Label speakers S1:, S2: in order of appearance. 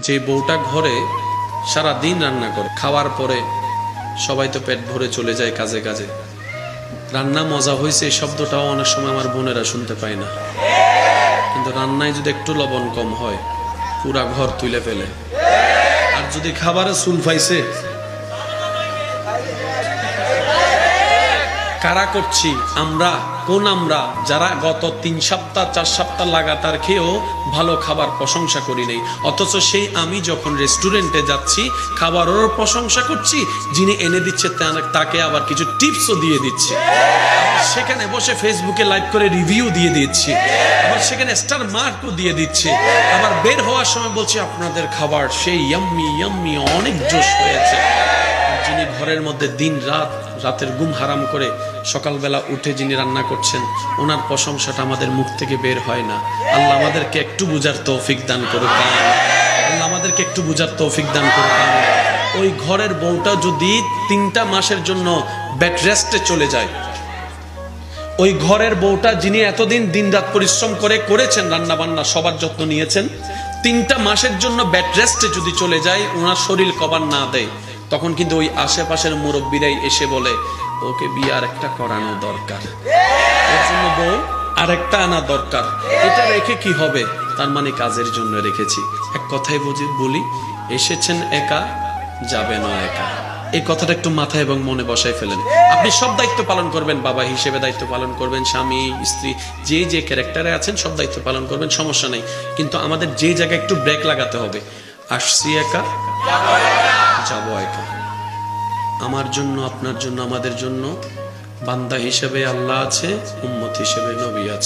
S1: যে বউটা ঘরে সারা দিন রান্না করে, খাওয়ার পরে সবাই তো পেট ভরে চলে যায় কাজে কাজে, রান্না মজা হয়েছে এই শব্দটাও অনেক সময় আমার বোনেরা শুনতে পায় না, কিন্তু রান্নায় যদি একটু লবণ কম হয় পুরা ঘর তুলে ফেলে। আর যদি খাবারে চুল পাইছে, কারা করছি আমরা? কোন আমরা যারা গত 3 সপ্তাহ 4 সপ্তাহ লাগাতার খেয়েও ভালো খাবার প্রশংসা করি নাই, অথচ সেই আমি যখন রেস্টুরেন্টে যাচ্ছি খাবারেরও প্রশংসা করছি, যিনি এনে দিচ্ছে তাকে আবার কিছু টিপসও দিয়ে দিচ্ছি, সেখানে বসে ফেসবুকে লাইভ করে রিভিউ দিয়ে দিচ্ছি, আবার সেখানে স্টার মার্কও দিয়ে দিচ্ছি, আবার বের হওয়ার সময় বলছি আপনাদের খাবার সেই ইয়াম্মি ইয়াম্মি, অনেক জোশ হয়েছে। যিনি ঘরের মধ্যে দিন রাত রাতের ঘুম হারাম করে সকালবেলা উঠে যিনি রান্না করছেন, ওনার প্রশংসাটা আমাদের মুখ থেকে বের হয় না। আল্লাহ আমাদেরকে একটু বুঝার তৌফিক দান করুক, আল্লাহ আমাদেরকে একটু বুঝার তৌফিক দান করুক। ওই ঘরের বউটা যদি 3টা মাসের জন্য বেড রেস্টে চলে যায়, ওই ঘরের বউটা যিনি এতদিন দিন রাত পরিশ্রম করে করেছেন, রান্না বান্না সবার যত্ন নিয়েছেন, 3টা মাসের জন্য বেড রেস্টে যদি চলে যায়, ওনার শরীর কভার না দেয়, তখন কিন্তু ওই আশেপাশের মুরব্বীরাই এসে বলে ওকে বিয়ে আর একটা করানো দরকার, ওর জন্য বউ আর একটা আনা দরকার। এটা রেখে কি হবে? তার মানে কাজের জন্য রেখেছি। এক কথায় বলি, এসেছেন একা, যাবেন একা। এই কথাটা একটু মাথায় এবং মনে বসায় ফেলেন। আপনি সব দায়িত্ব পালন করবেন, বাবা হিসেবে দায়িত্ব পালন করবেন, স্বামী স্ত্রী যে যে ক্যারেক্টারে আছেন সব দায়িত্ব পালন করবেন, সমস্যা নেই, কিন্তু আমাদের যে জায়গায় একটু ব্রেক লাগাতে হবে। আসছি একা, যাবো একা। আমার জন্য, আপনার জন্য, আমাদের জন্য বান্দা হিসেবে আল্লাহ আছে, উম্মত হিসেবে নবী আছে।